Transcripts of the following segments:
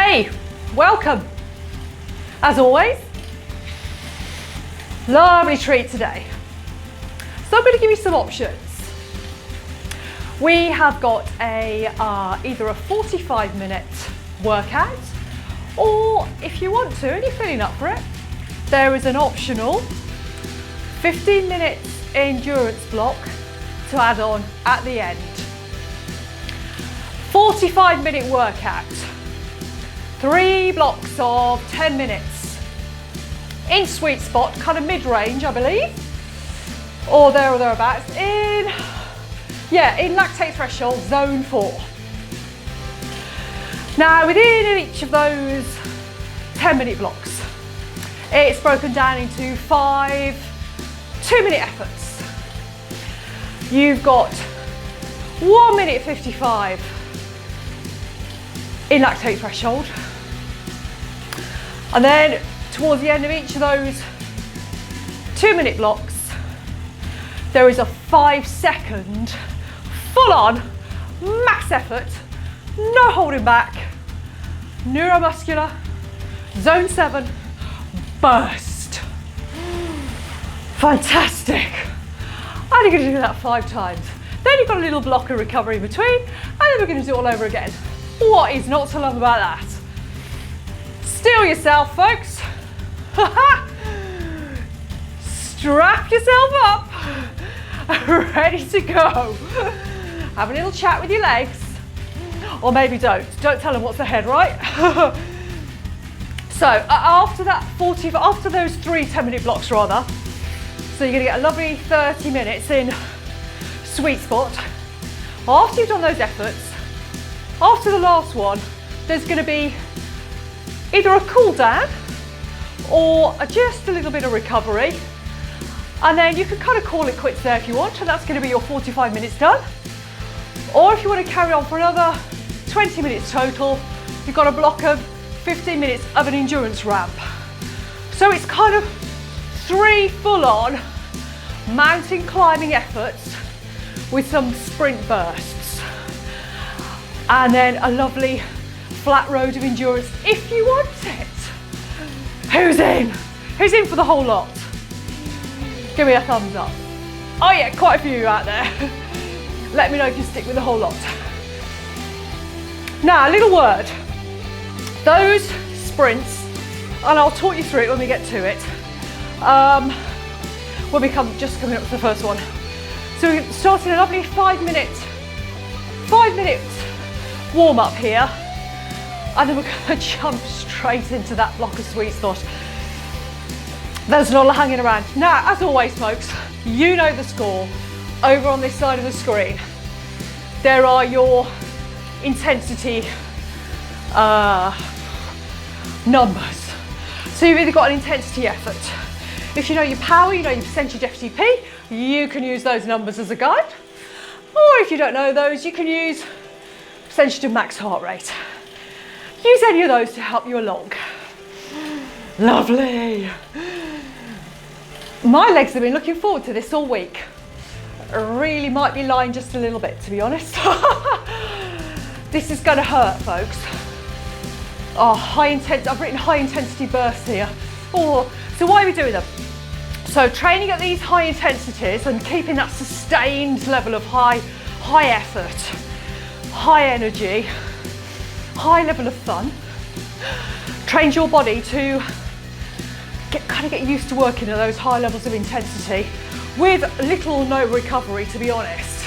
Hey, welcome. As always, lovely treat today. So I'm going to give you some options. We have got either a 45-minute workout, or if you want to and you're feeling up for it, there is an optional 15-minute endurance block to add on at the end. 45-minute workout, 3 blocks of 10 minutes, in sweet spot, kind of mid-range I believe, or there or thereabouts, in lactate threshold zone 4. Now within each of those 10-minute blocks, it's broken down into 5 2-minute efforts. You've got 1 minute 55 in lactate threshold, and then towards the end of each of those 2-minute blocks, there is a 5-second full-on max effort, no holding back, neuromuscular zone 7 burst. Fantastic. And you're going to do that 5 times. Then you've got a little block of recovery in between, and then we're going to do it all over again. What is not to love about that? Steel yourself, folks. Strap yourself up, ready to go. Have a little chat with your legs, or maybe don't tell them what's ahead, right? So after those 3 10-minute blocks rather, so you're going to get a lovely 30 minutes in sweet spot. After you've done those efforts, after the last one, there's going to be either a cool down or just a little bit of recovery, and then you can kind of call it quits there if you want, and that's going to be your 45 minutes done. Or if you want to carry on for another 20 minutes total, you've got a block of 15 minutes of an endurance ramp. So it's kind of 3 full-on mountain climbing efforts with some sprint bursts, and then a lovely flat road of endurance if you want it. Who's in? Who's in for the whole lot? Give me a thumbs up. Oh yeah, quite a few out there. Let me know if you stick with the whole lot. Now, a little word. Those sprints, and I'll talk you through it when we get to it, when we just coming up to the first one. So we're starting a lovely 5 minutes warm up here, and then we're going to jump straight into that block of sweet spot. There's not a lot hanging around. Now, as always, folks, you know the score. Over on this side of the screen, there are your intensity numbers. So you've either got an intensity effort. If you know your power, you know your percentage FTP, you can use those numbers as a guide. Or if you don't know those, you can use percentage of max heart rate. Use any of those to help you along. Lovely. My legs have been looking forward to this all week. Really might be lying just a little bit, to be honest. This is going to hurt, folks. Oh, I've written high intensity bursts here. Oh, so why are we doing them? So training at these high intensities and keeping that sustained level of high effort, high energy, high level of fun, trains your body to get used to working at those high levels of intensity with little or no recovery, to be honest.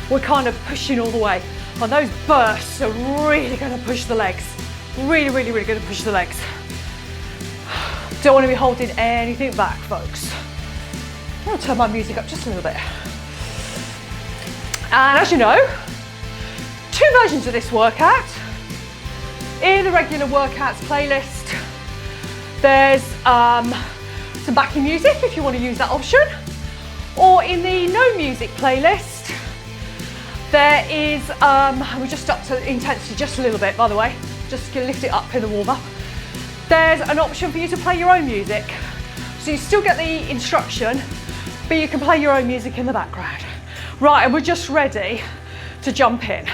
We're kind of pushing all the way, and those bursts are really going to push the legs. Really, really, really going to push the legs. Don't want to be holding anything back, folks. I'm going to turn my music up just a little bit. And as you know, 2 versions of this workout. In the regular workouts playlist, there's some backing music if you want to use that option. Or in the no music playlist, there is, we just upped the intensity just a little bit, by the way, just to lift it up in the warm up. There's an option for you to play your own music. So you still get the instruction, but you can play your own music in the background. Right, and we're just ready to jump in.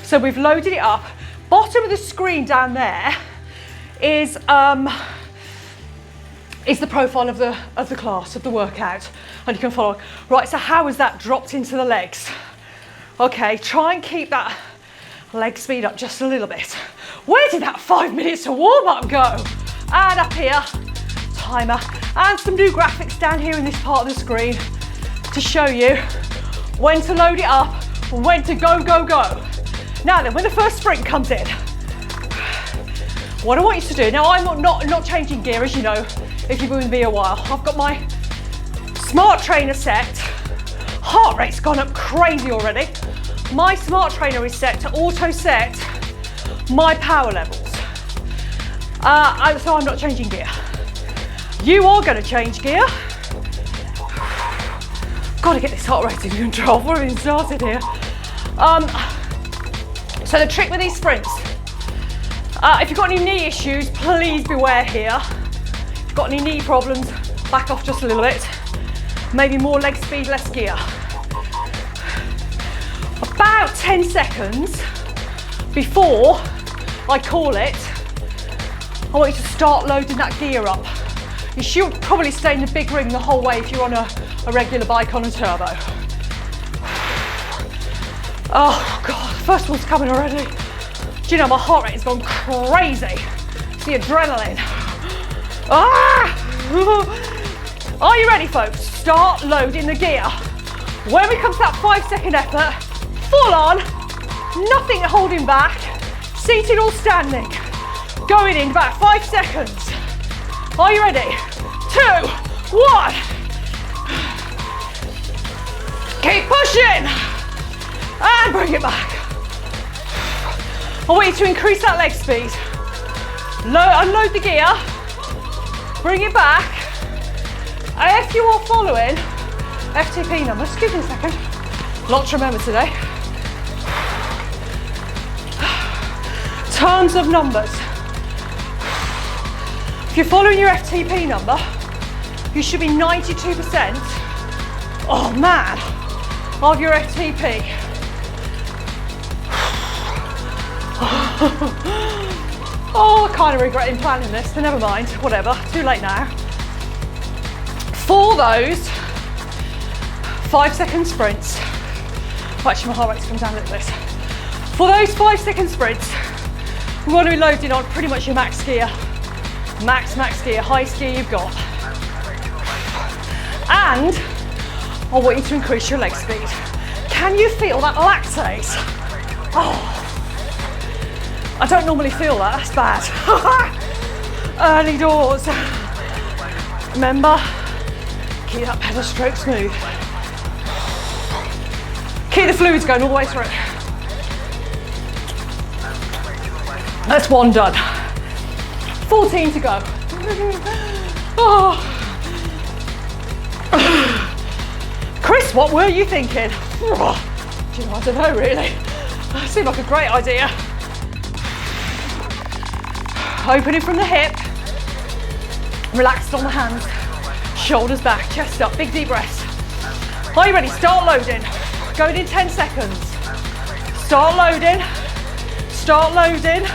So we've loaded it up. Bottom of the screen down there is the profile of the class, of the workout, and you can follow. Right, so how has that dropped into the legs? Okay, try and keep that leg speed up just a little bit. Where did that 5 minutes to warm up go? And up here, timer, and some new graphics down here in this part of the screen to show you when to load it up, when to go, go, go. Now then, when the first sprint comes in, what I want you to do, now I'm not changing gear, as you know, if you've been with me a while. I've got my smart trainer set. Heart rate's gone up crazy already. My smart trainer is set to auto set my power levels. So I'm not changing gear. You are going to change gear. Got to get this heart rate under control before we even started here. So the trick with these sprints, if you've got any knee issues, please beware here. If you've got any knee problems, back off just a little bit. Maybe more leg speed, less gear. About 10 seconds before I call it, I want you to start loading that gear up. You should probably stay in the big ring the whole way if you're on a regular bike on a turbo. Oh God, first one's coming already. Do you know, my heart rate has gone crazy. It's the adrenaline. Ah! Are you ready, folks? Start loading the gear. When we come to that 5-second effort, full on, nothing holding back, seated or standing. Going in about 5 seconds. Are you ready? 2, 1. Keep pushing. And bring it back. I want you to increase that leg speed. Unload the gear. Bring it back. If you are following FTP numbers, excuse me a second. Lot to remember today. Tons of numbers. If you're following your FTP number, you should be 92%, oh man, of your FTP. Oh, I kind of regretting planning this, but never mind, whatever, too late now. For those 5-second sprints, well, actually my heart rate's come down a little bit. For those 5-second sprints, we want to be loading on pretty much your max gear. Max gear, highest gear you've got. And I want you to increase your leg speed. Can you feel that lactate? Oh, I don't normally feel that, that's bad. Early doors. Remember, keep that pedal stroke smooth. Keep the fluids going all the way through. That's one done. 14 to go. Oh. Chris, what were you thinking? Do you know, I don't know really. That seemed like a great idea. Opening from the hip. Relaxed on the hands. Shoulders back, chest up, big deep breaths. Are you ready? Start loading. Going in 10 seconds. Start loading. Start loading.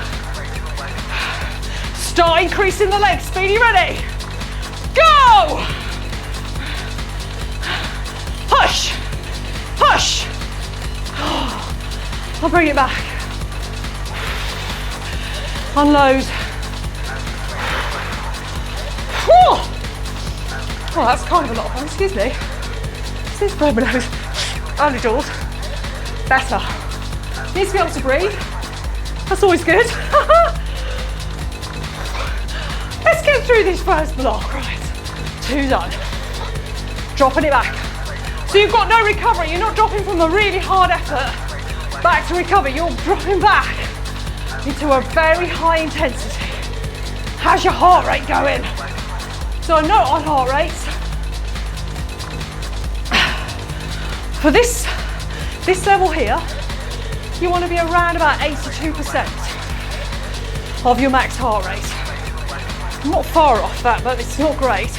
Start increasing the leg speed. Are you ready? Go! Push! Push! I'll bring it back. Unload. Oh, that's kind of a lot of fun. Excuse me. This blow my nose. Early doors. Better. Needs to be able to breathe. That's always good. Let's get through this first block, right? 2 done. Dropping it back. So you've got no recovery. You're not dropping from a really hard effort back to recover. You're dropping back into a very high intensity. How's your heart rate going? So a note on heart rates. For this level here, you want to be around about 82% of your max heart rate. I'm not far off that, but it's not great.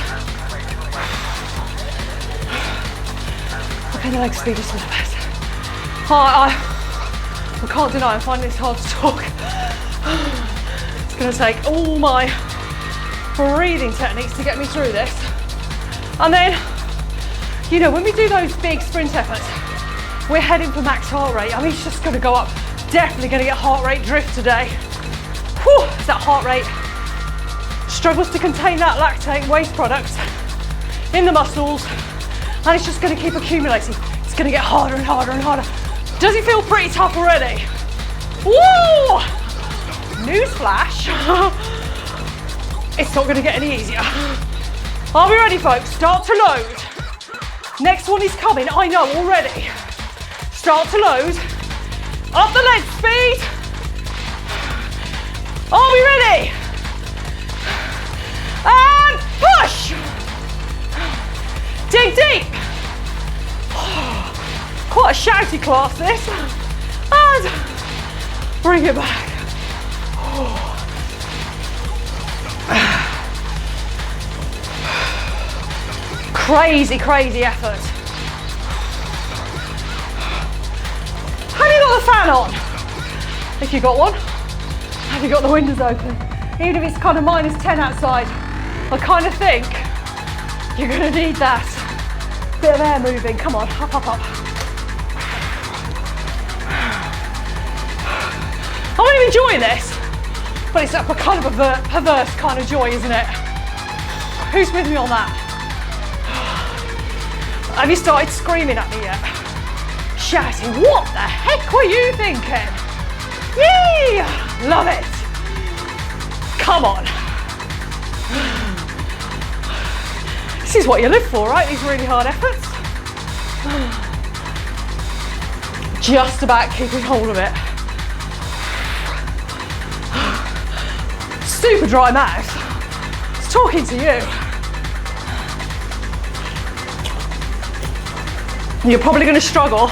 Okay, the leg speed just a little bit. I can't deny I'm finding this hard to talk. It's gonna take all my breathing techniques to get me through this. And then, you know, when we do those big sprint efforts, we're heading for max heart rate. I mean, it's just gonna go up. Definitely gonna get heart rate drift today. Whew, as that heart rate struggles to contain that lactate waste product in the muscles, and it's just gonna keep accumulating. It's gonna get harder and harder and harder. Does it feel pretty tough already? Woo! Newsflash. It's not gonna get any easier. Are we ready, folks? Start to load. Next one is coming, I know already. Start to load. Up the leg speed. Are we ready? And push. Dig deep. Quite a shouty class this. And bring it back. Crazy, crazy effort. Have you got the fan on? If you got one. Have you got the windows open? Even if it's kind of -10 outside, I kind of think you're going to need that bit of air moving. Come on, up, up, up. I'm enjoying this, but it's a kind of a perverse kind of joy, isn't it? Who's with me on that? Have you started screaming at me yet? Shouting, what the heck were you thinking? Yee! Love it. Come on. This is what you live for, right? These really hard efforts. Just about keeping hold of it. Super dry mouth. It's talking to you. You're probably going to struggle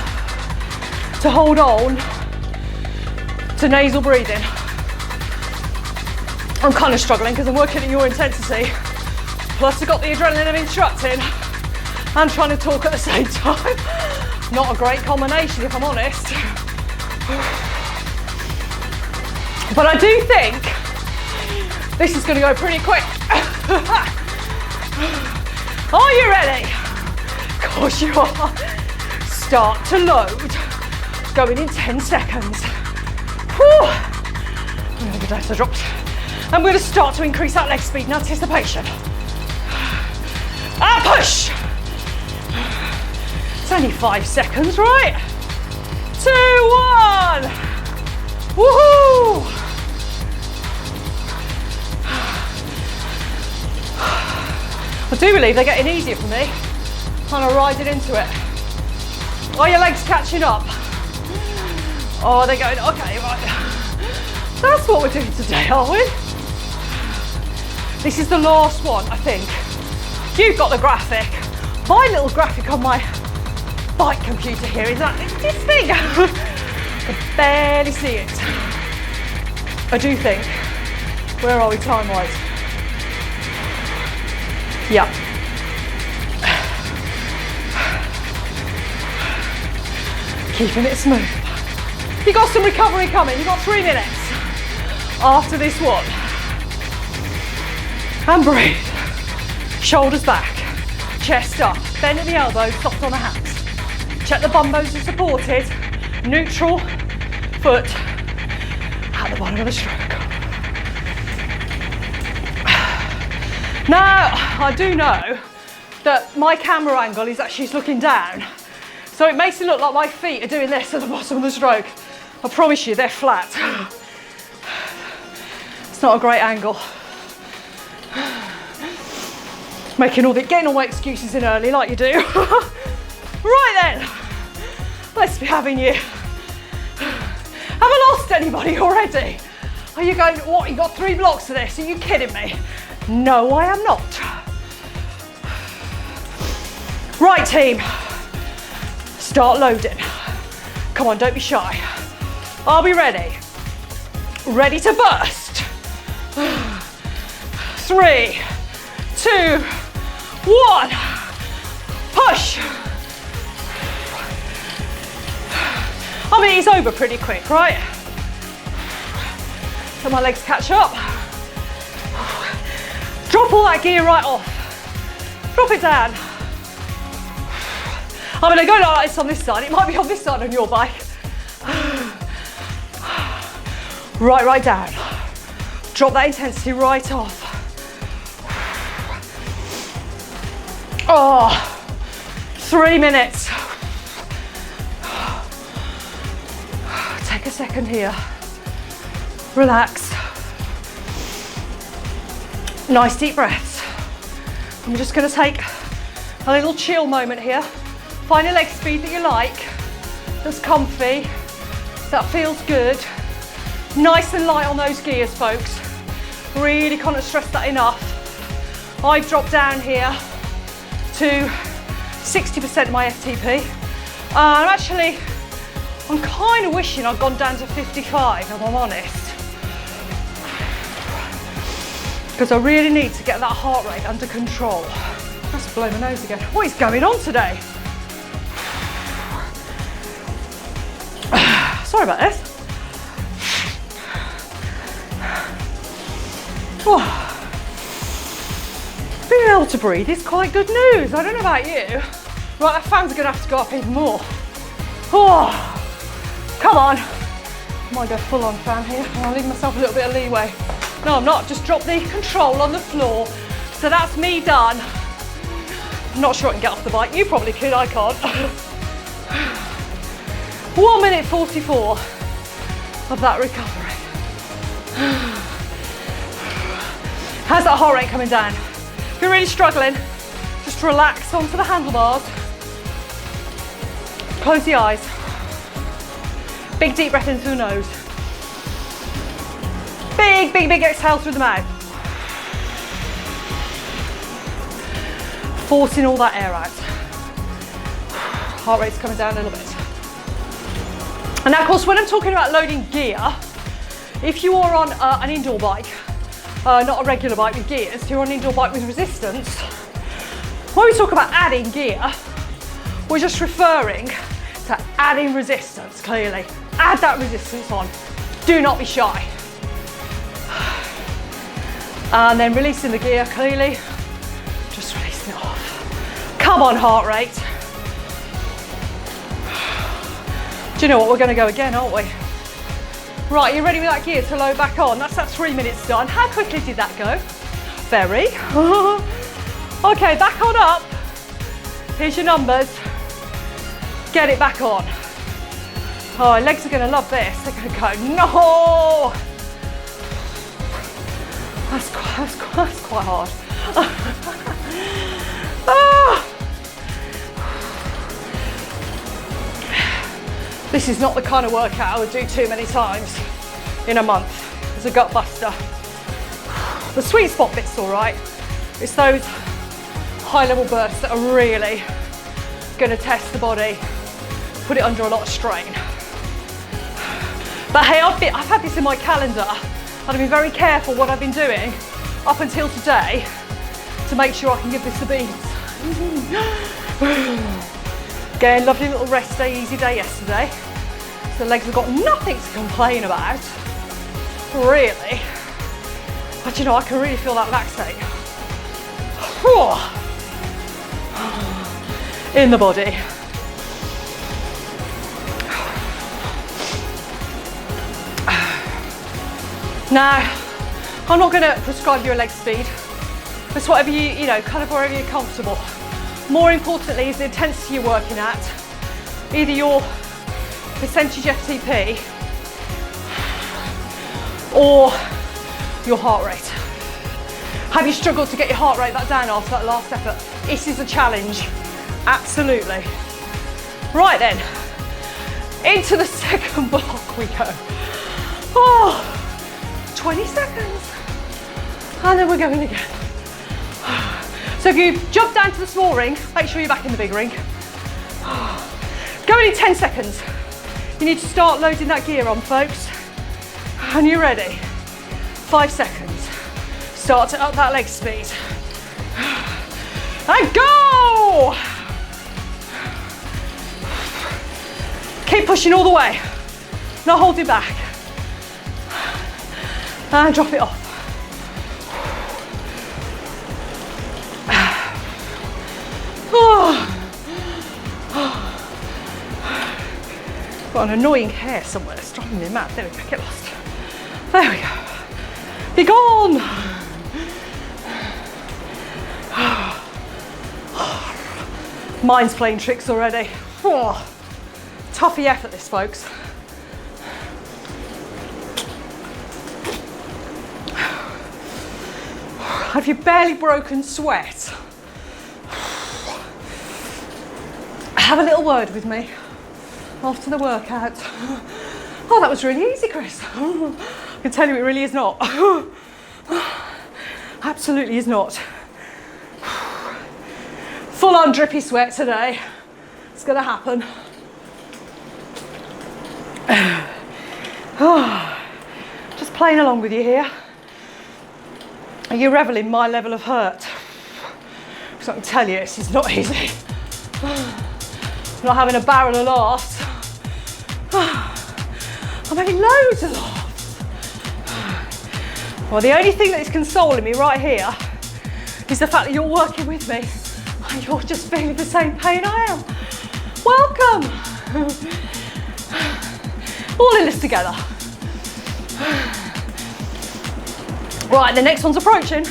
to hold on to nasal breathing. I'm kind of struggling because I'm working at your intensity. Plus I've got the adrenaline of instructing and trying to talk at the same time. Not a great combination if I'm honest. But I do think this is going to go pretty quick. Are you ready? Of course you are. Start to load. Going in 10 seconds. Whew. I'm going to go down to the drops. I'm going to start to increase that leg speed in anticipation. And push. It's only 5 seconds, right? 2, 1. Woohoo! I do believe they're getting easier for me. Kind of riding into it. Are your legs catching up? Oh, they're going, okay, right. That's what we're doing today, aren't we? This is the last one, I think. You've got the graphic. My little graphic on my bike computer here is that this thing. I barely see it. I do think. Where are we time-wise? Yeah. Keeping it smooth. You got some recovery coming. You got 3 minutes after this one. And breathe. Shoulders back, chest up, bend at the elbows, soft on the hands. Check the bum bones are supported. Neutral foot at the bottom of the stroke. Now, I do know that my camera angle is actually looking down. So it makes it look like my feet are doing this at the bottom of the stroke. I promise you, they're flat. It's not a great angle. Getting all my excuses in early like you do. Right then, let's be having you. Have I lost anybody already? Are you going, what, you got 3 blocks of this? Are you kidding me? No, I am not. Right team, start loading. Come on, don't be shy. Are we ready? Ready to burst. 3, 2, 1. Push. I mean, it's over pretty quick, right? So my legs catch up. Drop all that gear right off. Drop it down. I'm going to go like this on this side. It might be on this side on your bike. Right down. Drop that intensity right off. Oh, 3 minutes. Take a second here. Relax. Nice deep breaths. I'm just going to take a little chill moment here. Find a leg speed that you like, that's comfy, that feels good. Nice and light on those gears, folks. Really can't stress that enough. I've dropped down here to 60% of my FTP. I'm kind of wishing I'd gone down to 55, if I'm honest. Because I really need to get that heart rate under control. That's blow my nose again. What is going on today? Sorry about this. Oh. Being able to breathe is quite good news. I don't know about you. Right, that fan's gonna have to go up even more. Oh, come on. I might go full on fan here. I'll leave myself a little bit of leeway. No, I'm not. Just drop the control on the floor. So that's me done. I'm not sure I can get off the bike. You probably could, I can't. 1 minute 44 of that recovery. How's that heart rate coming down? If you're really struggling, just relax onto the handlebars. Close the eyes. Big deep breath into the nose. Big exhale through the mouth. Forcing all that air out. Heart rate's coming down a little bit. And now, of course, when I'm talking about loading gear, if you are on an indoor bike, not a regular bike with gears, you're on an indoor bike with resistance, when we talk about adding gear, we're just referring to adding resistance, clearly. Add that resistance on. Do not be shy. And then releasing the gear, clearly. Just releasing it off. Come on, heart rate. Do you know what? We're going to go again, aren't we? Right, you ready with that gear to load back on? That's that 3 minutes done. How quickly did that go? Very. Okay, back on up. Here's your numbers. Get it back on. Oh, legs are going to love this. They're going to go, no! That's quite hard. Ah. This is not the kind of workout I would do too many times in a month. It's a gut buster. The sweet spot bit's all right. It's those high level bursts that are really going to test the body, put it under a lot of strain. But hey, I've had this in my calendar. I've been very careful what I've been doing up until today to make sure I can give this the beans. Again, lovely little rest day, easy day yesterday. So the legs have got nothing to complain about, really. But you know, I can really feel that laxate in the body. Now, I'm not going to prescribe you a leg speed. It's whatever you know, kind of wherever you're comfortable. More importantly is the intensity you're working at, either your percentage FTP or your heart rate. Have you struggled to get your heart rate back down after that last effort? This is a challenge, absolutely. Right then, into the second block we go. Oh. 20 seconds, and then we're going again. So if you jump down to the small ring, make sure you're back in the big ring. Going in 10 seconds. You need to start loading that gear on, folks. And you're ready. 5 seconds. Start to up that leg speed. And go! Keep pushing all the way. Not holding back. And drop it off. Got an annoying hair somewhere that's driving me mad. There we go, get lost. There we go. Be gone! Mind's playing tricks already. Oh, toughy effort this, folks. Have you barely broken sweat? Have a little word with me after the workout. Oh, that was really easy, Chris. I can tell you it really is not. Absolutely is not. Full on drippy sweat today. It's gonna happen. Just playing along with you here. Are you reveling my level of hurt? Because I can tell you, this is not easy. I'm not having a barrel of laughs. I'm having loads of laughs. Well, the only thing that is consoling me right here is the fact that you're working with me and you're just feeling the same pain I am. Welcome. All in this together. Right, the next one's approaching.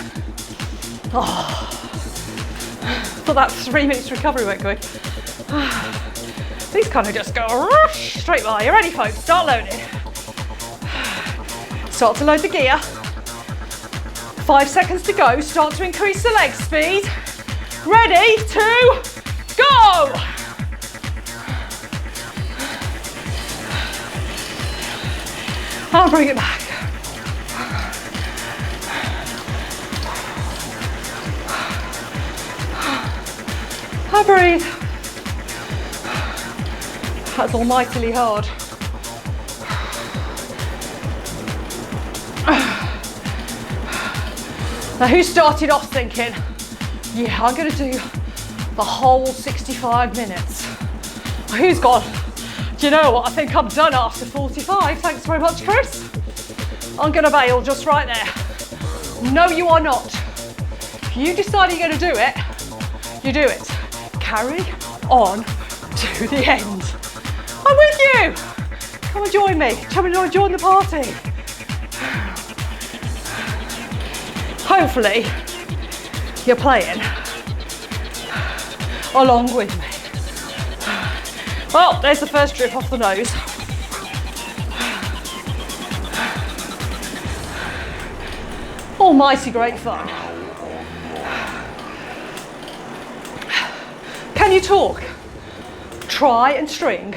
Oh, thought that 3 minutes recovery went quick. These kind of just go rush straight by. You ready, folks? Start loading. Start to load the gear. 5 seconds to go. Start to increase the leg speed. Ready to go. I'll bring it back. I breathe. That's almightily hard. Now, who started off thinking, yeah, I'm going to do the whole 65 minutes? Who's gone, do you know what, I think I'm done after 45. Thanks very much, Chris. I'm going to bail just right there. No, you are not. If you decide you're going to do it, you do it. Carry on to the end. I'm with you. Come and join me. Come and join the party. Hopefully, you're playing along with me. Well, there's the first drip off the nose. Almighty great fun. Can you talk? Try and string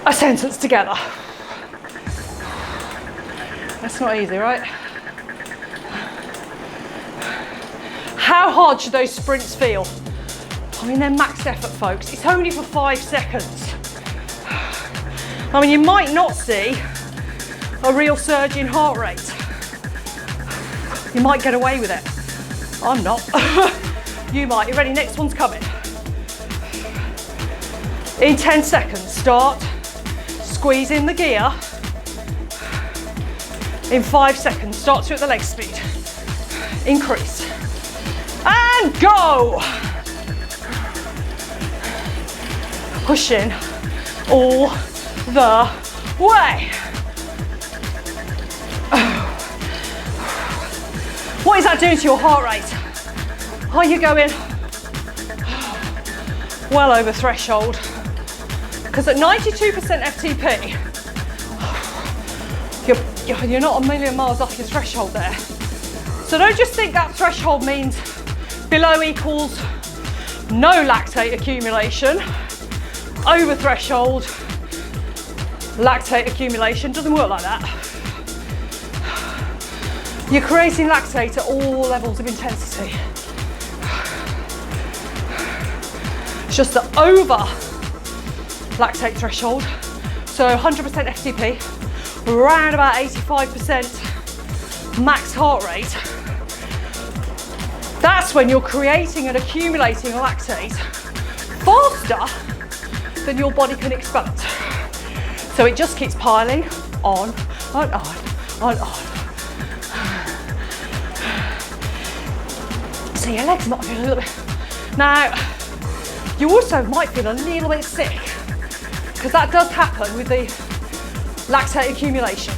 a sentence together. That's not easy, right? How hard should those sprints feel? I mean, they're max effort, folks. It's only for 5 seconds. I mean, you might not see a real surge in heart rate. You might get away with it. I'm not. You might. You ready? Next one's coming. In 10 seconds, start squeezing the gear. In 5 seconds, start to at the leg speed. Increase. And go! Pushing all the way. What is that doing to your heart rate? Are you going well over threshold? Because at 92% FTP, you're not a million miles off your threshold there. So don't just think that threshold means below equals no lactate accumulation. Over threshold, lactate accumulation. Doesn't work like that. You're creating lactate at all levels of intensity. It's just the over lactate threshold, so 100% FTP, around about 85% max heart rate. That's when you're creating and accumulating lactate faster than your body can expel it. So it just keeps piling on and on on. So your legs might feel a little bit. Now, you also might feel a little bit sick, because that does happen with the lactate accumulation.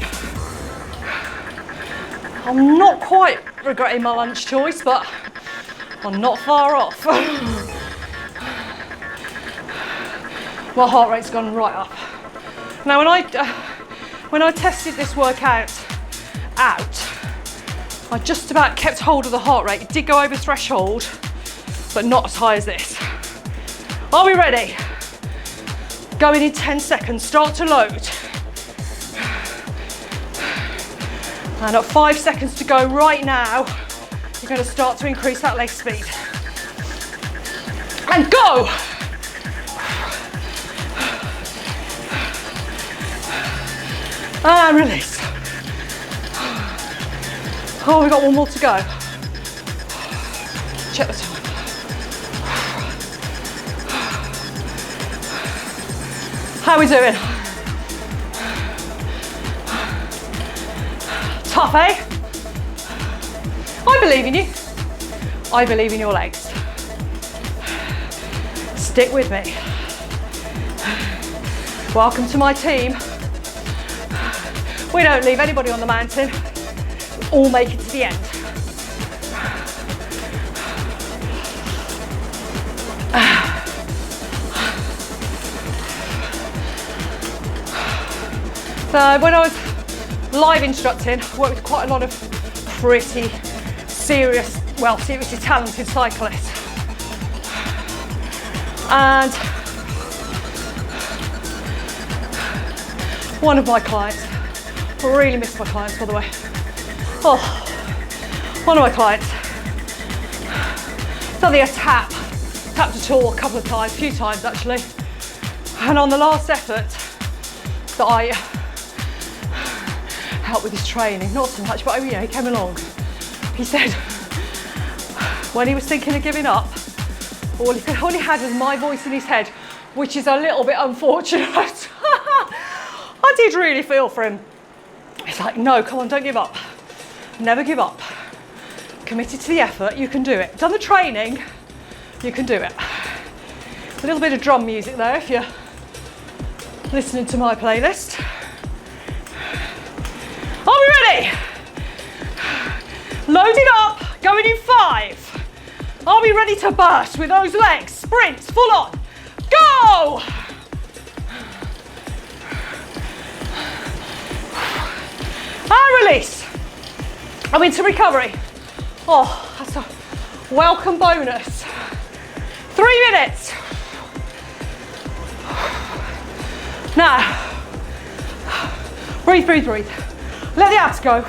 I'm not quite regretting my lunch choice, but I'm not far off. My heart rate's gone right up. Now, when I tested this workout out, I just about kept hold of the heart rate. It did go over threshold, but not as high as this. Are we ready? Going in 10 seconds, start to load. And at 5 seconds to go right now, you're going to start to increase that leg speed. And go! And release. Oh, we've got one more to go. Check the time. How are we doing? Tough, eh? I believe in you. I believe in your legs. Stick with me. Welcome to my team. We don't leave anybody on the mountain. We all make it to the end. So when I was live instructing, I worked with quite a lot of pretty serious, well, seriously talented cyclists. And one of my clients, I really miss my clients, by the way. Oh, one of my clients, something I tapped a tool a couple of times, a few times actually. And on the last effort that I helped with his training, not so much, but you know, he came along. He said, when he was thinking of giving up, all he had was my voice in his head, which is a little bit unfortunate. I did really feel for him. It's like, no, come on, don't give up. Never give up. Committed to the effort, you can do it. Done the training, you can do it. A little bit of drum music there if you're listening to my playlist. Are we ready? Loaded up, going in 5. Are we ready to burst with those legs? Sprints, full on. Go! And release. I'm into recovery. Oh, that's a welcome bonus. 3 minutes. Now, breathe, breathe, breathe. Let the abs go.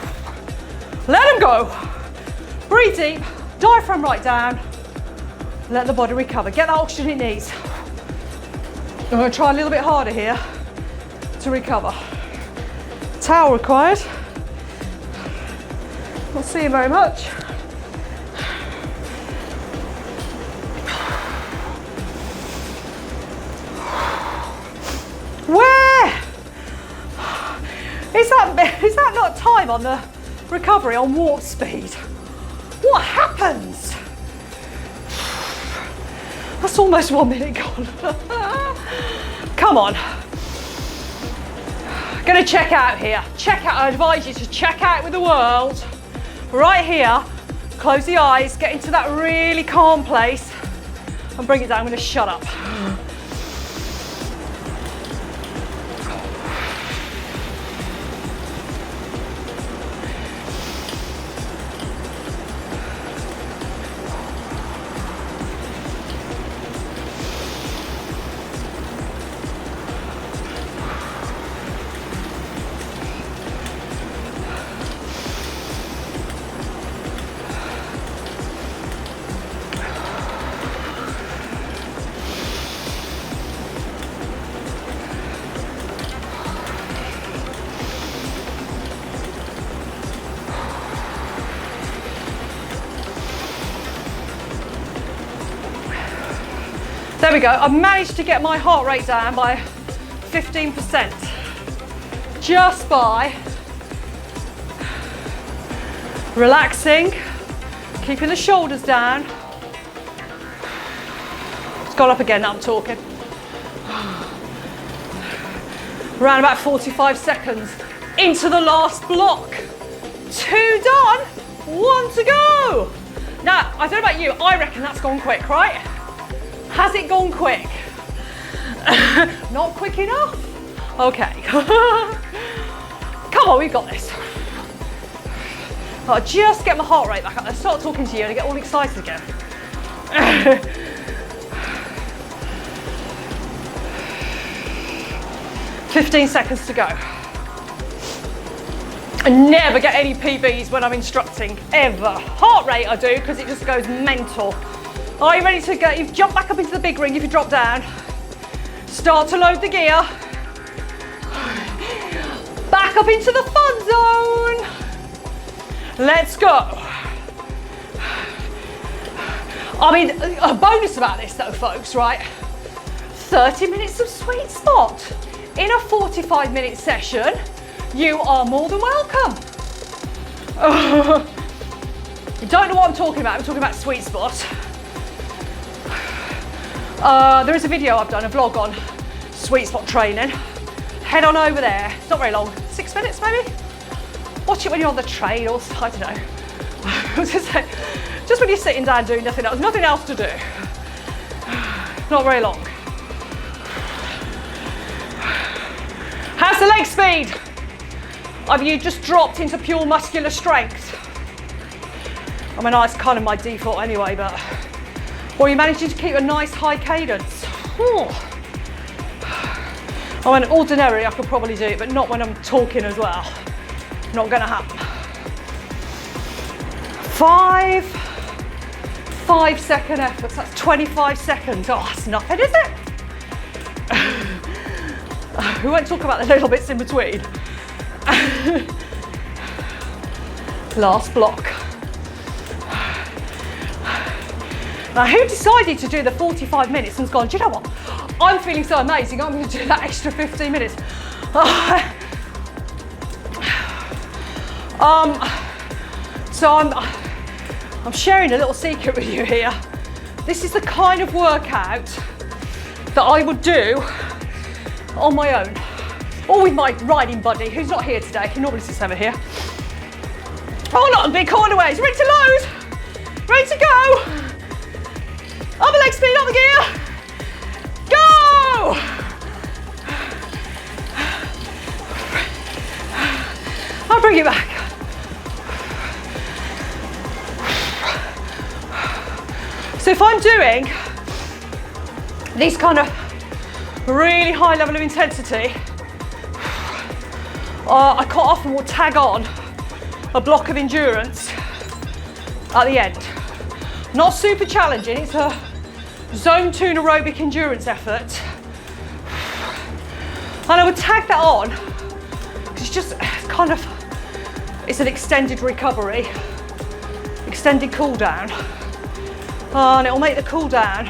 Let them go. Breathe deep. Diaphragm right down. Let the body recover. Get that oxygen it needs. I'm going to try a little bit harder here to recover. Towel required. Not seeing very much. Where? Is that not time on the recovery on warp speed? What happens? That's almost 1 minute gone. Come on. Gonna check out here. Check out, I advise you to check out with the world. Right here, close the eyes, get into that really calm place and bring it down. I'm gonna shut up. There we go. I've managed to get my heart rate down by 15%. Just by Relaxing, keeping the shoulders down. It's gone up again, now I'm talking. Around about 45 seconds into the last block. 2 done, 1 to go. Now, I don't know about you, I reckon that's gone quick, right? Has it gone quick? Not quick enough? Okay. Come on, we've got this. I'll just get my heart rate back up and start talking to you and I get all excited again. 15 seconds to go. I never get any PBs when I'm instructing, ever. Heart rate I do, because it just goes mental. Are you ready to go? You've jumped back up into the big ring if you drop down. Start to load the gear. Back up into the fun zone. Let's go. I mean, a bonus about this though, folks, right? 30 minutes of sweet spot in a 45-minute session. You are more than welcome. You don't know what I'm talking about. I'm talking about sweet spot. There is a video I've done, a vlog on sweet spot training. Head on over there. It's not very long, 6 minutes maybe. Watch it when you're on the train or I don't know. Just when you're sitting down doing nothing else to do. Not very long. How's the leg speed? Have you just dropped into pure muscular strength? I mean, that's kind of my default anyway, but... Or are you managing to keep a nice high cadence? Ooh. I mean, ordinarily I could probably do it, but not when I'm talking as well. Not gonna happen. 5-second efforts, that's 25 seconds. Oh, that's nothing, is it? We won't talk about the little bits in between. Last block. Now, who decided to do the 45 minutes and's gone, do you know what? I'm feeling so amazing, I'm going to do that extra 15 minutes. So I'm sharing a little secret with you here. This is the kind of workout that I would do on my own, or with my riding buddy, who's not here today. He normally sits over here. Oh, not in big cornerways. Ready to load? Ready to go? Up the leg speed, up the gear. Go! I'll bring it back. So if I'm doing these kind of really high level of intensity, I quite often will tag on a block of endurance at the end. Not super challenging, it's a zone 2 aerobic endurance effort. And I would tag that on, because it's just kind of, it's an extended recovery, extended cool down. And it'll make the cool down,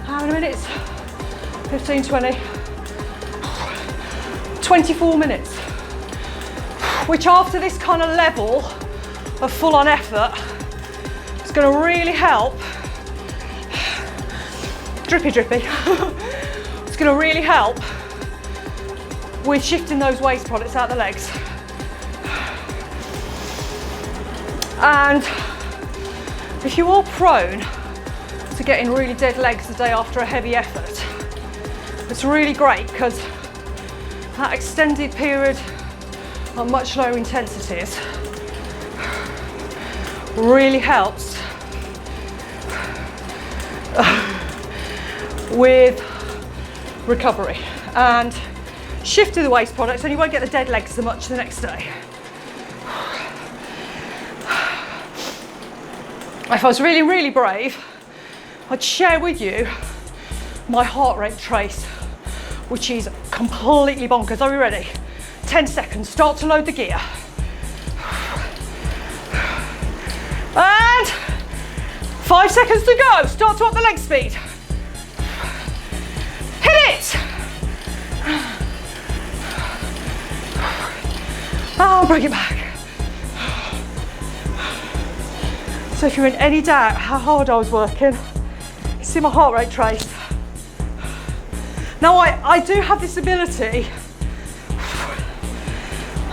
how many minutes? 15, 20, 24 minutes. Which after this kind of level of full on effort, it's going to really help. Drippy. It's going to really help with shifting those waste products out the legs. And if you are prone to getting really dead legs the day after a heavy effort, it's really great because that extended period at much lower intensities really helps with recovery and shifting the waste products, and you won't get the dead legs so much the next day. If I was really, really brave, I'd share with you my heart rate trace, which is completely bonkers. Are we ready? 10 seconds, start to load the gear. And 5 seconds to go, start to up the leg speed. Hit it! I'll bring it back. So if you're in any doubt how hard I was working, you see my heart rate trace. Now I do have this ability,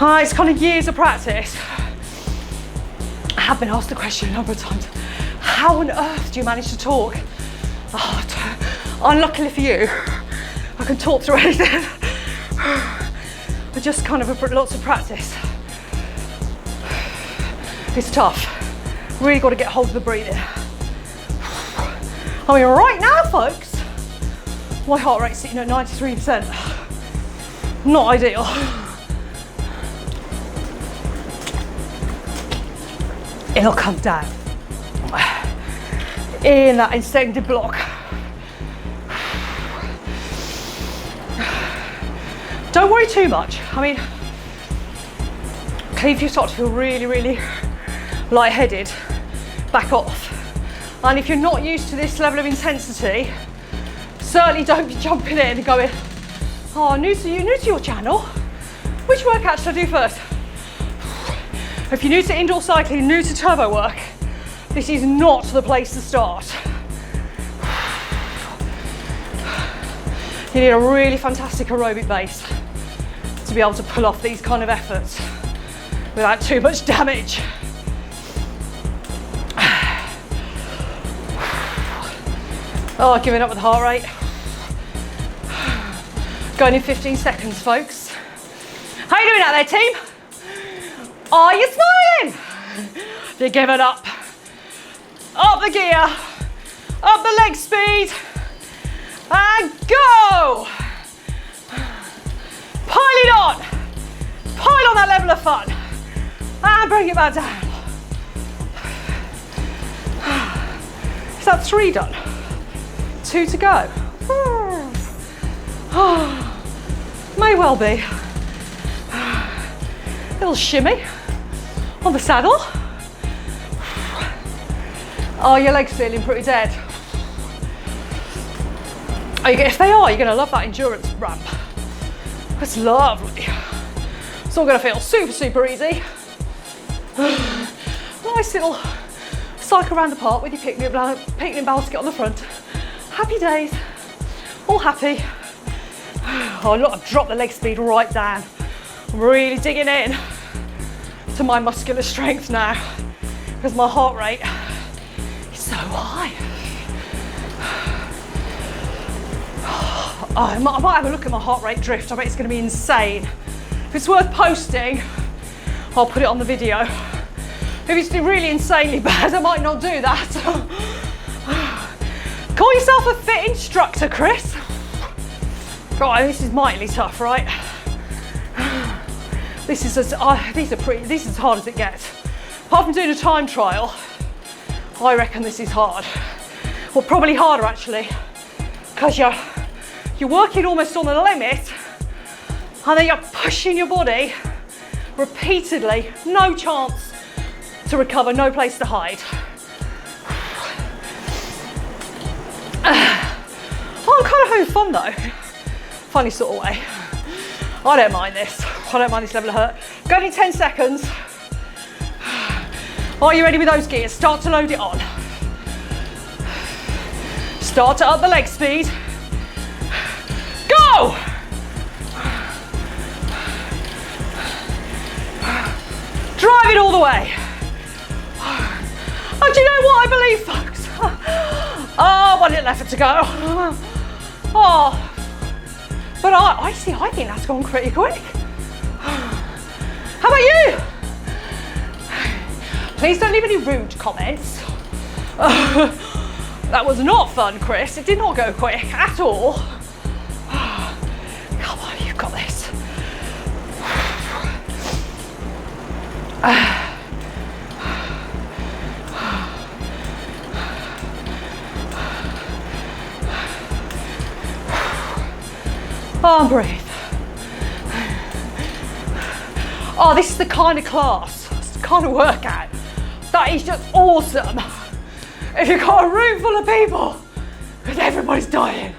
it's kind of years of practice. I have been asked the question a number of times, how on earth do you manage to talk? Unluckily for you, I can talk through anything. I just kind of have lots of practice. It's tough. Really got to get hold of the breathing. I mean, right now, folks, my heart rate's sitting at 93%. Not ideal. It'll come down in that extended block. Don't worry too much. I mean, if you start to feel really, really lightheaded, back off. And if you're not used to this level of intensity, certainly don't be jumping in and going, oh, new to your channel. Which workout should I do first? If you're new to indoor cycling, new to turbo work, this is not the place to start. You need a really fantastic aerobic base to be able to pull off these kind of efforts without too much damage. Oh, giving up with the heart rate. Going in 15 seconds, folks. How are you doing out there, team? Are you smiling? You're giving up. Up the gear, up the leg speed, and go! Pile it on. Pile on that level of fun. And bring it back down. Is that 3 done? 2 to go. May well be. Little shimmy on the saddle. Oh, your legs feeling pretty dead. If they are, you're going to love that endurance ramp. It's lovely. It's all going to feel super, super easy. Nice little cycle around the park with your picnic basket on the front. Happy days, all happy. Oh, look, I've dropped the leg speed right down. I'm really digging in to my muscular strength now because my heart rate is so high. Oh, I might have a look at my heart rate drift. I bet it's going to be insane. If it's worth posting, I'll put it on the video. If it's really insanely bad, I might not do that. Call yourself a fit instructor, Chris. God, this is mightily tough, right? This is as hard as it gets. Apart from doing a time trial, I reckon this is hard. Well, probably harder actually, because you're working almost on the limit, and then you're pushing your body repeatedly. No chance to recover, no place to hide. I'm kind of having fun though. Funny sort of way. I don't mind this. I don't mind this level of hurt. Going in 10 seconds. Are you ready with those gears? Start to load it on. Start to up the leg speed. Go! Drive it all the way. And do you know what I believe, folks? Oh, 1 little effort to go. Oh, but I think that's gone pretty quick. How about you? Please don't leave any rude comments. That was not fun, Chris. It did not go quick at all. Come on, you've got this. Oh, and breathe. Oh, this is the kind of class, it's the kind of workout that is just awesome. If you've got a room full of people, because everybody's dying,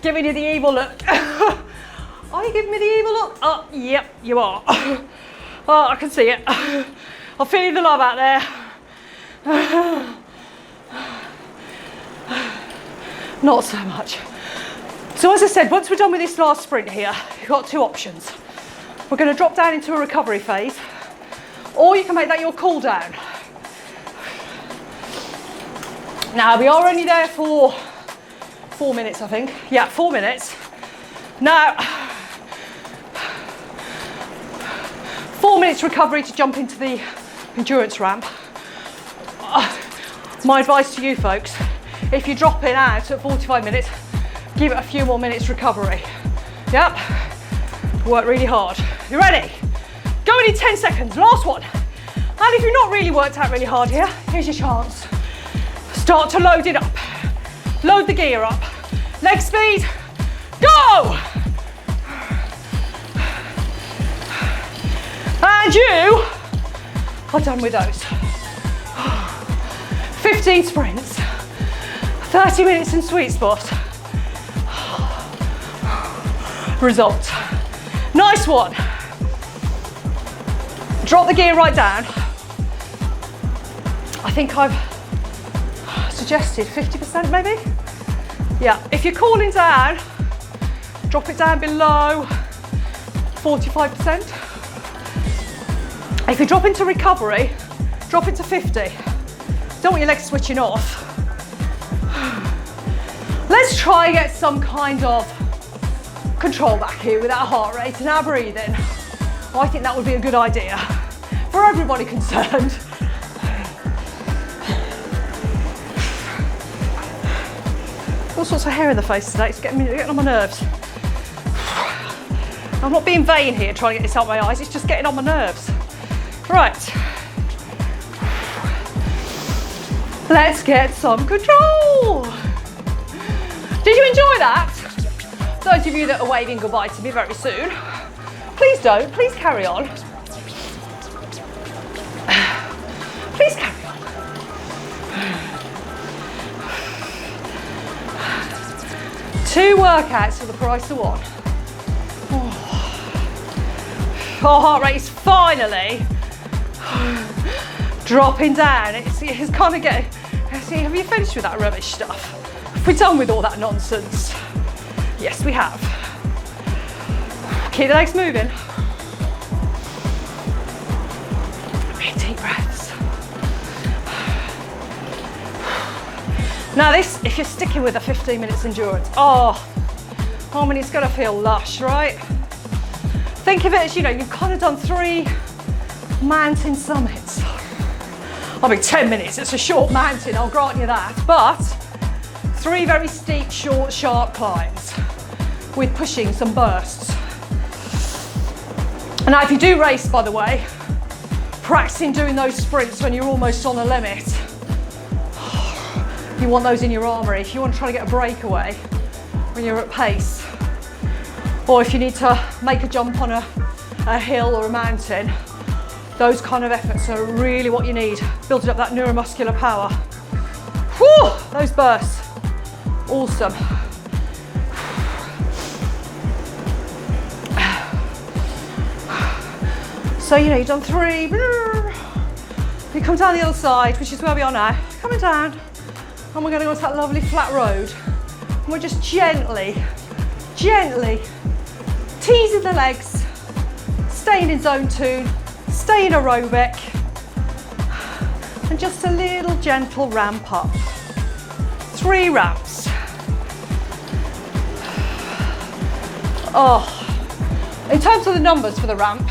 giving you the evil look. Are you giving me the evil look? Oh, yep, you are. Oh, I can see it. I'm feeling the love out there. Not so much. So as I said, once we're done with this last sprint here, you've got two options. We're going to drop down into a recovery phase, or you can make that your cool down. Now we are only there for 4 minutes, I think. Yeah, 4 minutes. Now, 4 minutes recovery to jump into the endurance ramp. My advice to you folks, if you're dropping out at 45 minutes, give it a few more minutes recovery. Yep, work really hard. You ready? Going in 10 seconds, last one. And if you've not really worked out really hard here, here's your chance. Start to load it up. Load the gear up. Leg speed, go! And you are done with those. 15 sprints, 30 minutes in sweet spot. Result. Nice one. Drop the gear right down. I think I've suggested 50% maybe. Yeah, if you're cooling down, drop it down below 45%. If you drop into recovery, drop it to 50. Don't want your legs switching off. Let's try and get some kind of control back here with our heart rate and our breathing. I think that would be a good idea for everybody concerned. All sorts of hair in the face today, it's getting on my nerves. I'm not being vain here trying to get this out of my eyes, it's just getting on my nerves. Right. Let's get some control. Did you enjoy that? Those of you that are waving goodbye to me very soon, please don't, please carry on. Please carry on. Two workouts for the price of one. Our heart rate is finally dropping down. It's kind of getting, see, have you finished with that rubbish stuff? Have we done with all that nonsense? Yes, we have. Keep the legs moving. Big deep breaths. Now this, if you're sticking with a 15 minutes endurance, oh, I mean, it's gonna feel lush, right? Think of it as, you know, you've kind of done 3 mountain summits. I mean, 10 minutes, it's a short mountain, I'll grant you that, but 3 very steep, short, sharp climbs with pushing some bursts. And now if you do race, by the way, practicing doing those sprints when you're almost on the limit. You want those in your armoury if you want to try to get a breakaway when you're at pace. Or if you need to make a jump on a hill or a mountain, those kind of efforts are really what you need, building up that neuromuscular power. Whew, those bursts, awesome. So, you know, you've done 3, you come down the other side, which is where we are now, coming down, and we're going to go to that lovely flat road. And we're just gently teasing the legs, staying in zone 2, staying aerobic, and just a little gentle ramp up. 3 ramps. Oh, in terms of the numbers for the ramp,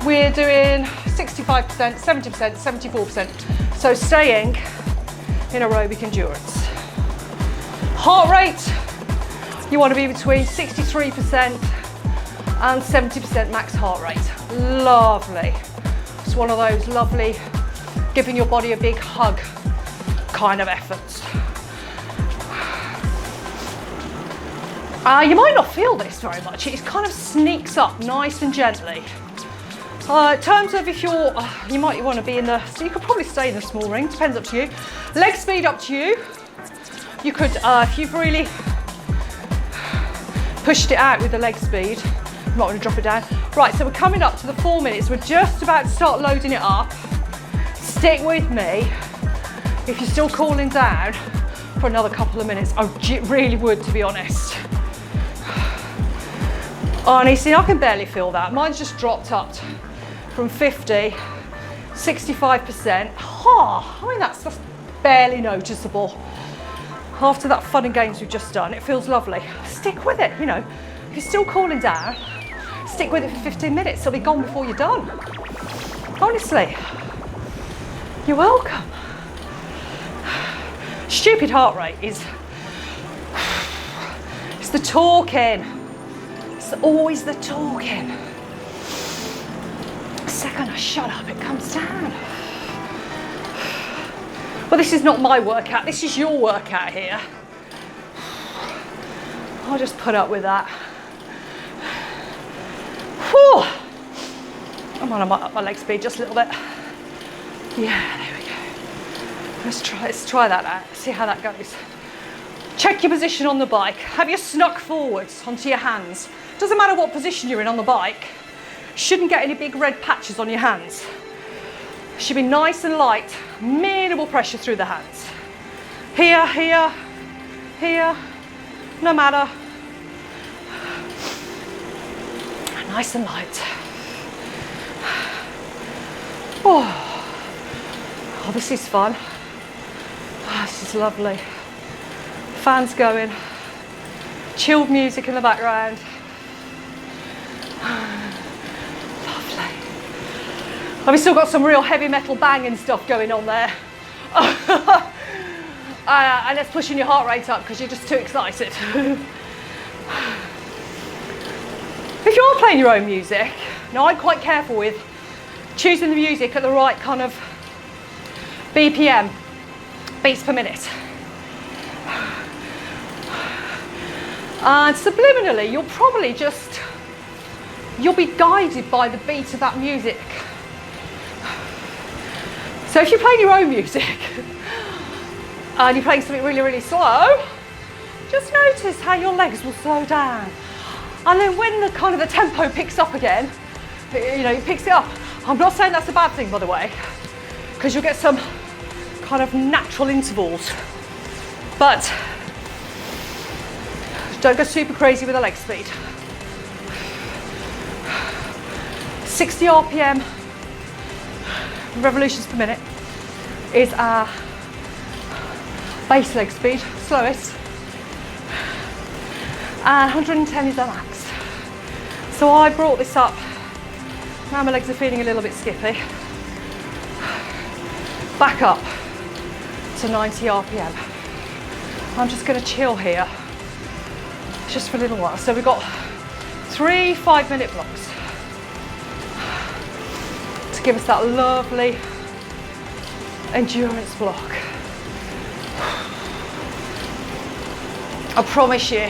we're doing 65%, 70%, 74%. So staying in aerobic endurance. Heart rate, you want to be between 63% and 70% max heart rate. Lovely. It's one of those lovely, giving your body a big hug kind of efforts. You might not feel this very much. It kind of sneaks up nice and gently. In terms of if you're, you might want to be in the, so you could probably stay in the small ring, depends up to you. Leg speed up to you. You could, if you've really pushed it out with the leg speed, you might want to drop it down. Right, so we're coming up to the 4 minutes. We're just about to start loading it up. Stick with me if you're still cooling down for another couple of minutes. I really would, to be honest. Honestly, I can barely feel that. Mine's just dropped up from 50, 65%. Oh, I mean, that's barely noticeable. After that fun and games we've just done, it feels lovely. Stick with it, you know. If you're still cooling down, stick with it for 15 minutes. It'll be gone before you're done. Honestly, you're welcome. Stupid heart rate is, it's the talking. It's always the talking. The second I shut up, it comes down. Well, this is not my workout, this is your workout here. I'll just put up with that. Whew. I'm on up my leg speed just a little bit. Yeah, there we go. Let's try that out, see how that goes. Check your position on the bike. Have you snuck forwards onto your hands? Doesn't matter what position you're in on the bike. Shouldn't get any big red patches on your hands. Should be nice and light, minimal pressure through the hands. Here, here, here, no matter. Nice and light. Oh, this is fun. Oh, this is lovely. Fans going, chilled music in the background. I've still got some real heavy metal banging stuff going on there. And it's pushing your heart rate up because you're just too excited. If you're playing your own music, now I'm quite careful with choosing the music at the right kind of BPM, beats per minute. And subliminally, you'll be guided by the beat of that music. So if you're playing your own music and you're playing something really, really slow, just notice how your legs will slow down. And then when the kind of the tempo picks up again, you know, it picks it up. I'm not saying that's a bad thing, by the way, because you'll get some kind of natural intervals. But don't go super crazy with the leg speed. 60 RPM revolutions per minute is our base leg speed, slowest, and 110 is our max. So I brought this up, now my legs are feeling a little bit skippy, back up to 90 RPM. I'm just going to chill here just for a little while. So we've got 3 5-minute blocks to give us that lovely endurance block. I promise you,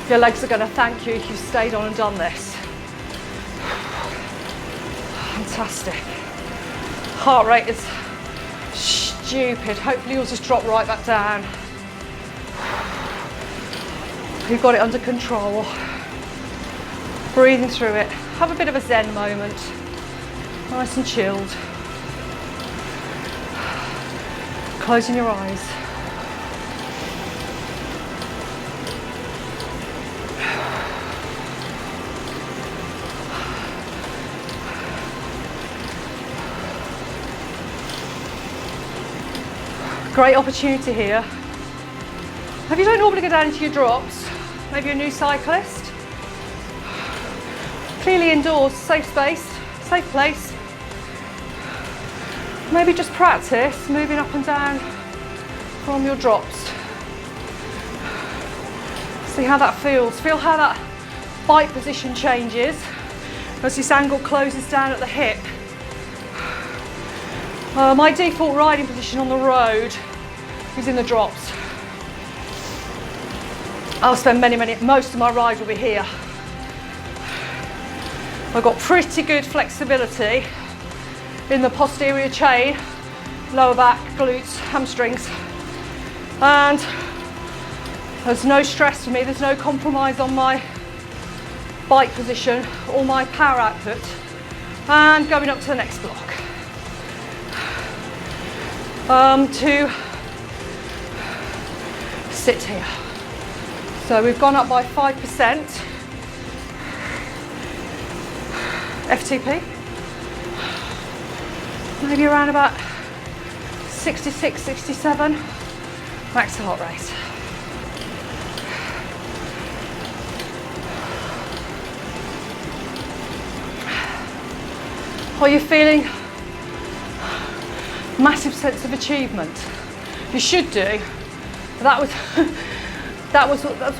your legs are going to thank you if you've stayed on and done this. Fantastic. Heart rate is stupid. Hopefully you'll just drop right back down. You've got it under control. Breathing through it. Have a bit of a zen moment. Nice and chilled. Closing your eyes. Great opportunity here. If you don't normally go down into your drops, maybe you're a new cyclist, clearly indoors, safe space, safe place. Maybe just practice moving up and down from your drops. See how that feels. Feel how that bike position changes as this angle closes down at the hip. My default riding position on the road is in the drops. I'll spend most of my ride will be here. I've got pretty good flexibility in the posterior chain, lower back, glutes, hamstrings. And there's no stress for me, there's no compromise on my bike position or my power output. And going up to the next block. to sit here. So we've gone up by 5% FTP, maybe around about 66, 67 max heart rate. Are you feeling massive sense of achievement? You should do. That's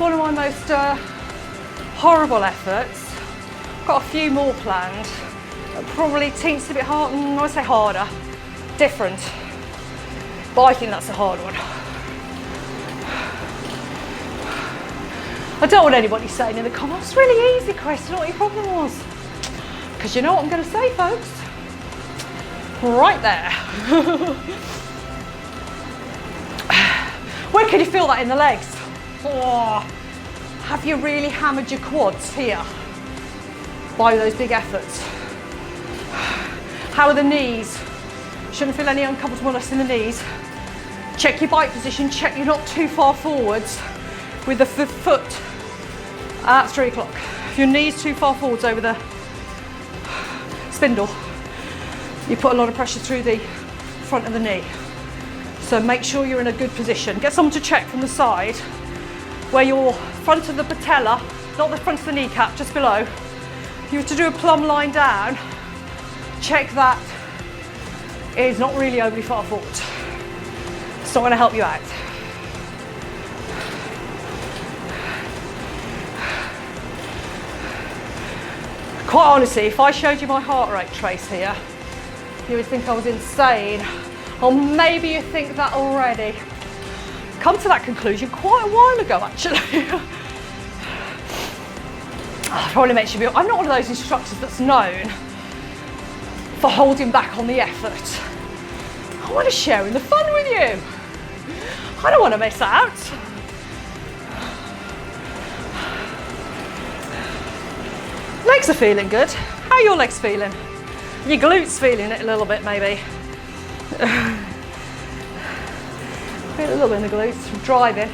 one of my most horrible efforts. Got a few more planned. Probably teensy bit hard, I would say harder, different. But I think that's a hard one. I don't want anybody saying in the comments, it's really easy, Chris, I know what your problem was. Because you know what I'm going to say, folks? Right there. Where can you feel that in the legs? Oh, have you really hammered your quads here by those big efforts? How are the knees? Shouldn't feel any uncomfortableness in the knees. Check your bike position, check you're not too far forwards with the foot at 3 o'clock. If your knee's too far forwards over the spindle, you put a lot of pressure through the front of the knee. So make sure you're in a good position. Get someone to check from the side where your front of the patella, not the front of the kneecap, just below. If you were to do a plumb line down, check that is not really overly far forward. It's not going to help you out. Quite honestly, if I showed you my heart rate trace here, you would think I was insane. Or maybe you think that already. Come to that conclusion quite a while ago, actually. Probably makes you feel, I'm not one of those instructors that's known for holding back on the effort. I want to share in the fun with you. I don't want to miss out. Legs are feeling good. How are your legs feeling? Your glutes feeling it a little bit, maybe. Feel a little bit in the glutes from driving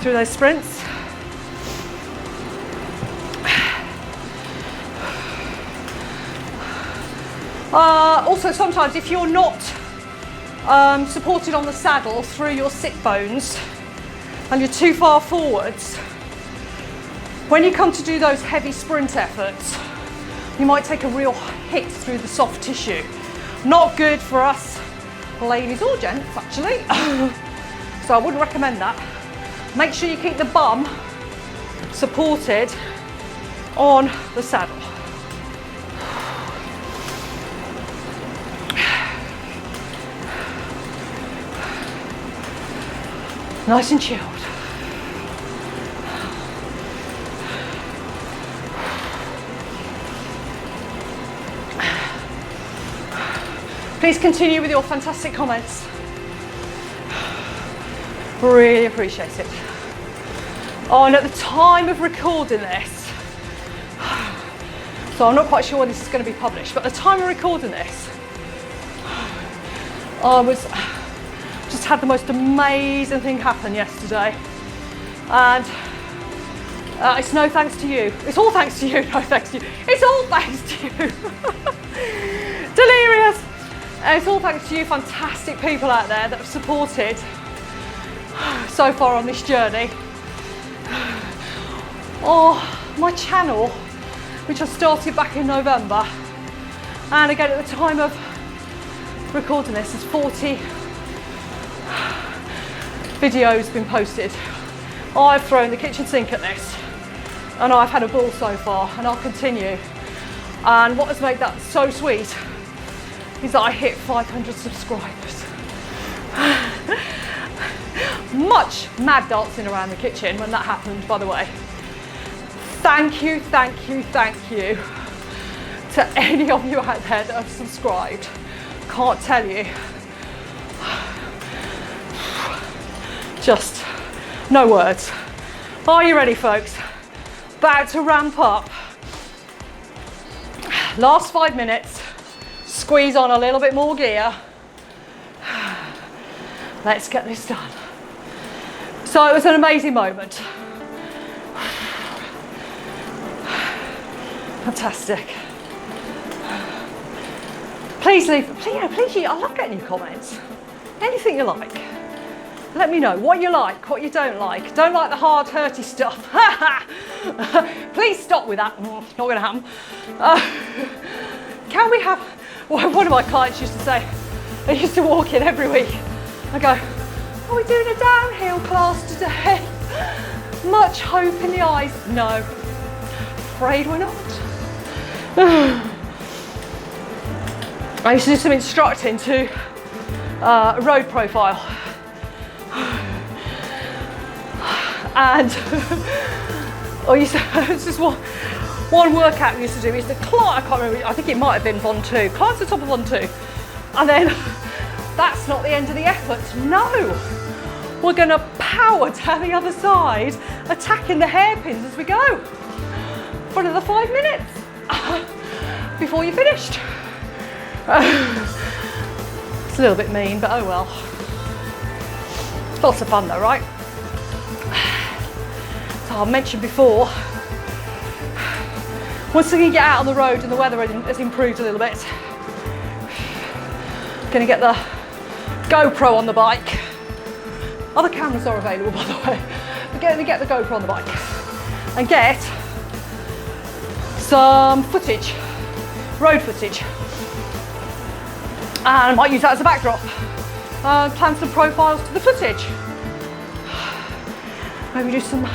through those sprints. Also, sometimes if you're not supported on the saddle through your sit bones and you're too far forwards, when you come to do those heavy sprint efforts, you might take a real hit through the soft tissue. Not good for us ladies or gents, actually. So I wouldn't recommend that. Make sure you keep the bum supported on the saddle. Nice and chilled. Please continue with your fantastic comments. Really appreciate it. Oh, and at the time of recording this, so I'm not quite sure when this is going to be published, but at the time of recording this, I just had the most amazing thing happen yesterday. And it's no thanks to you. It's all thanks to you, no thanks to you. It's all thanks to you. Delirious. It's all thanks to you fantastic people out there that have supported so far on this journey. Oh, my channel, which I started back in November, and again at the time of recording this, there's 40 videos been posted. I've thrown the kitchen sink at this, and I've had a ball so far, and I'll continue. And what has made that so sweet is that I hit 500 subscribers. Much mad dancing around the kitchen when that happened, by the way. Thank you, thank you, thank you to any of you out there that have subscribed. Can't tell you. Just no words. Are you ready, folks? About to ramp up. Last 5 minutes. Squeeze on a little bit more gear. Let's get this done. So it was an amazing moment. Fantastic. Please leave, please, I love getting your comments. Anything you like. Let me know what you like, what you don't like. Don't like the hard, hurty stuff. Please stop with that. Not going to happen. Can we have, well, one of my clients used to say, they used to walk in every week. I go, are we doing a downhill class today? Much hope in the eyes. No, afraid we're not. I used to do some instructing to road profile. And it's just one workout we used to do. We used to climb, I can't remember, I think it might have been Von 2, climb to the top of Von 2. And then that's not the end of the effort. No, we're going to power down the other side, attacking the hairpins as we go for another 5 minutes before you're finished. It's a little bit mean, but oh well. Lots of fun though, right? So I mentioned before, once we can get out on the road and the weather has improved a little bit, going to get the GoPro on the bike. Other cameras are available, by the way. But going to get the GoPro on the bike and get some footage, road footage. And I might use that as a backdrop. Plan some profiles to the footage. Maybe do some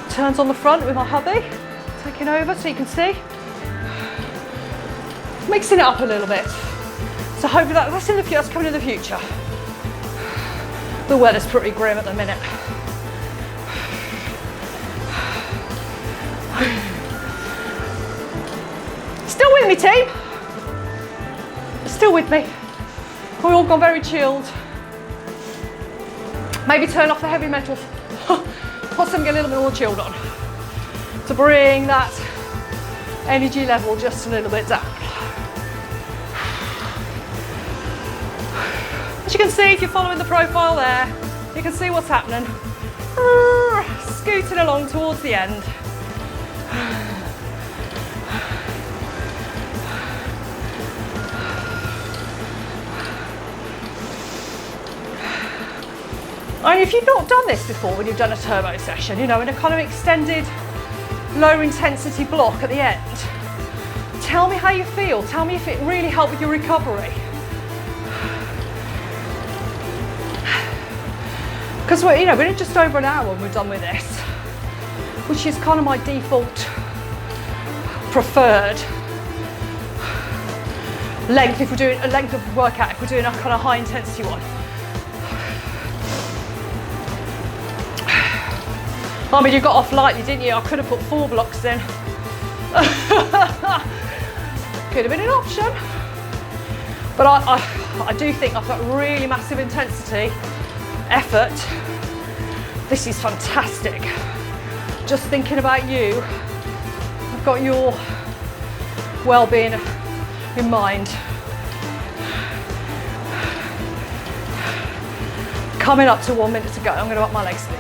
turns on the front with my hubby, taking over so you can see. Mixing it up a little bit. So hopefully that's coming in the future. The weather's pretty grim at the minute. Still with me, team? Still with me? We've all gone very chilled. Maybe turn off the heavy metals. Put something a little bit more chilled on to bring that energy level just a little bit down. As you can see, if you're following the profile there, you can see what's happening. Scooting along towards the end. And if you've not done this before, when you've done a turbo session, you know, in a kind of extended, low intensity block at the end, tell me how you feel. Tell me if it really helped with your recovery. Because we're in just over an hour when we're done with this, which is kind of my default preferred length if we're doing a length of workout, if we're doing a kind of high intensity one. I mean, you got off lightly, didn't you? I could have put 4 blocks in. Could have been an option. But I do think I've got really massive intensity, effort. This is fantastic. Just thinking about you, I've got your well-being in mind. Coming up to 1 minute to go, I'm going to up my leg speed.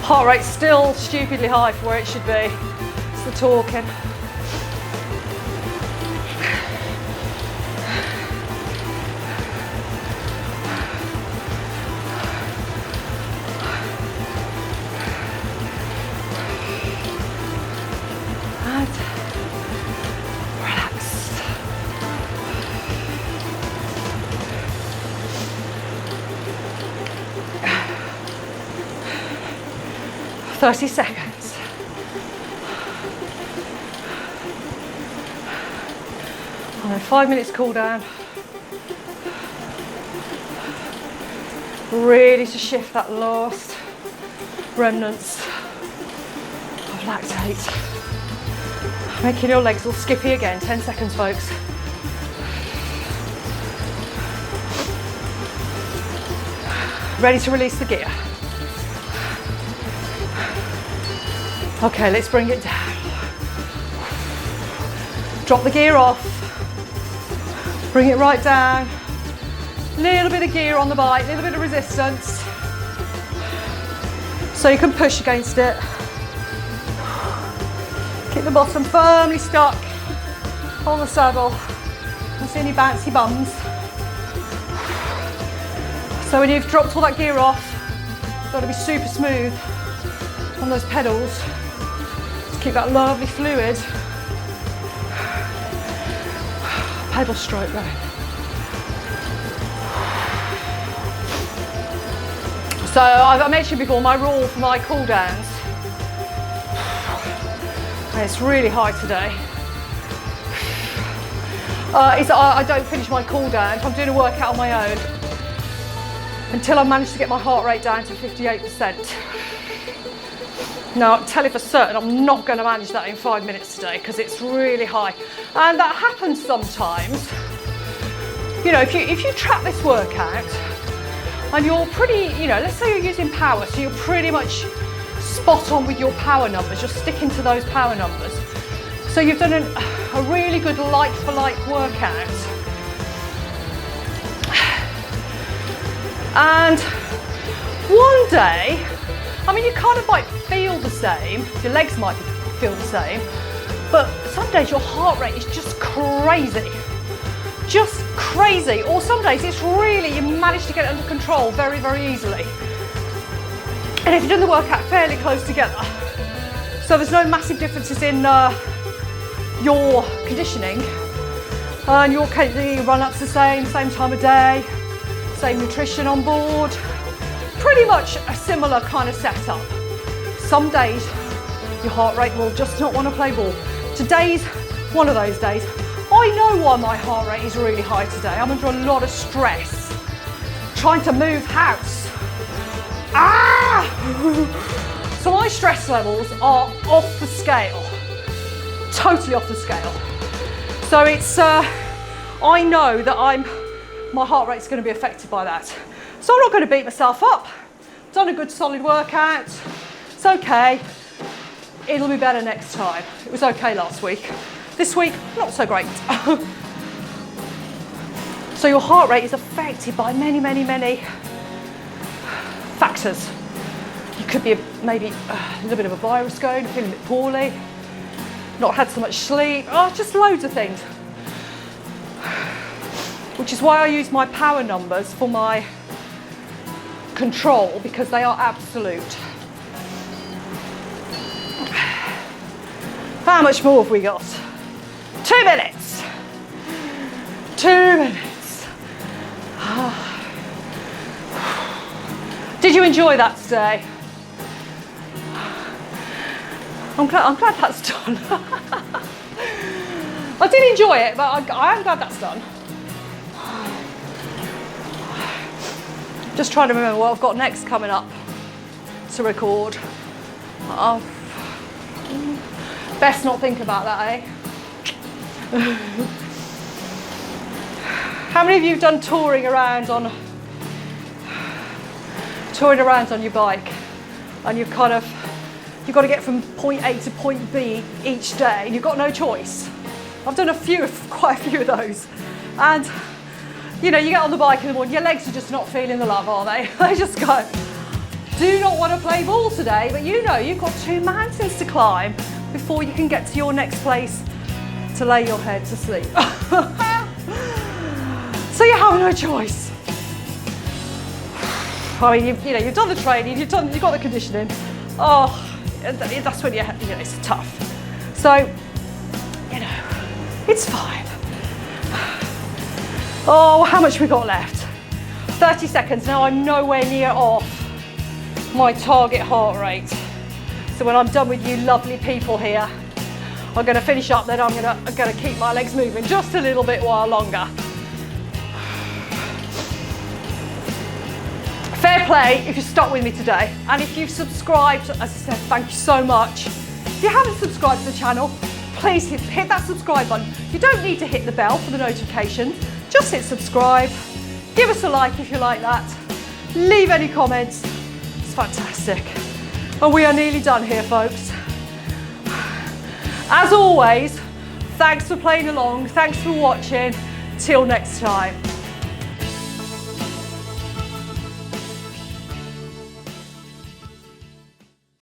Heart rate's still stupidly high for where it should be. It's the talking. And relax. For 30 seconds. And then 5 minutes cool down. Really to shift that last remnants of lactate. Making your legs all skippy again. 10 seconds, folks. Ready to release the gear. Okay, let's bring it down. Drop the gear off, bring it right down. Little bit of gear on the bike, little bit of resistance. So you can push against it. Keep the bottom firmly stuck on the saddle. Don't see any bouncy bums. So when you've dropped all that gear off, you've got to be super smooth on those pedals to keep that lovely fluid pedal stroke going. So I mentioned before my rule for my cool downs. It's really high today. I don't finish my cool down if I'm doing a workout on my own until I manage to get my heart rate down to 58%. Now, I'll tell you for certain I'm not going to manage that in 5 minutes today because it's really high. And that happens sometimes. You know, if you track this workout and you're pretty, you know, let's say you're using power, so you're pretty much spot on with your power numbers, you're sticking to those power numbers. So you've done a really good like for like workout. And one day, I mean, you kind of might feel the same, your legs might feel the same, but some days your heart rate is just crazy. Just crazy. Or some days it's really, you manage to get it under control very, very easily. And if you've done the workout fairly close together, so there's no massive differences in your conditioning, and your run-ups the same time of day, same nutrition on board, pretty much a similar kind of setup. Some days your heart rate will just not want to play ball. Today's one of those days. I know why my heart rate is really high today. I'm under a lot of stress, trying to move house. So my stress levels are off the scale, totally off the scale. So it's, I know that my heart rate's going to be affected by that. So I'm not going to beat myself up. Done a good solid workout. It's okay. It'll be better next time. It was okay last week. This week, not so great. So your heart rate is affected by many, many, many factors. You could be maybe a little bit of a virus going, feeling a bit poorly, not had so much sleep, just loads of things. Which is why I use my power numbers for my control, because they are absolute. How much more have we got? 2 minutes. 2 minutes. Did you enjoy that today? I'm glad that's done. I did enjoy it, but I am glad that's done. Just trying to remember what I've got next coming up to record. Best not think about that, eh? How many of you have done touring around on your bike, and you've got to get from point A to point B each day, and you've got no choice? I've done quite a few of those, and you know, you get on the bike in the morning, your legs are just not feeling the love, are they? They just go, do not want to play ball today, but you know you've got 2 mountains to climb before you can get to your next place to lay your head to sleep. So you have no choice. I mean, you've done the training, you've got the conditioning. That's when it's tough. So, you know, it's fine. Oh, how much we got left? 30 seconds. Now I'm nowhere near off my target heart rate. So when I'm done with you lovely people here, I'm going to finish up, then I'm going to keep my legs moving just a little bit while longer. Fair play if you stuck with me today, and if you've subscribed, as I said, thank you so much. If you haven't subscribed to the channel, please hit that subscribe button. You don't need to hit the bell for the notifications, just hit subscribe. Give us a like if you like that. Leave any comments. It's fantastic. And we are nearly done here, folks. As always, Thanks for playing along. Thanks for watching. Till next time.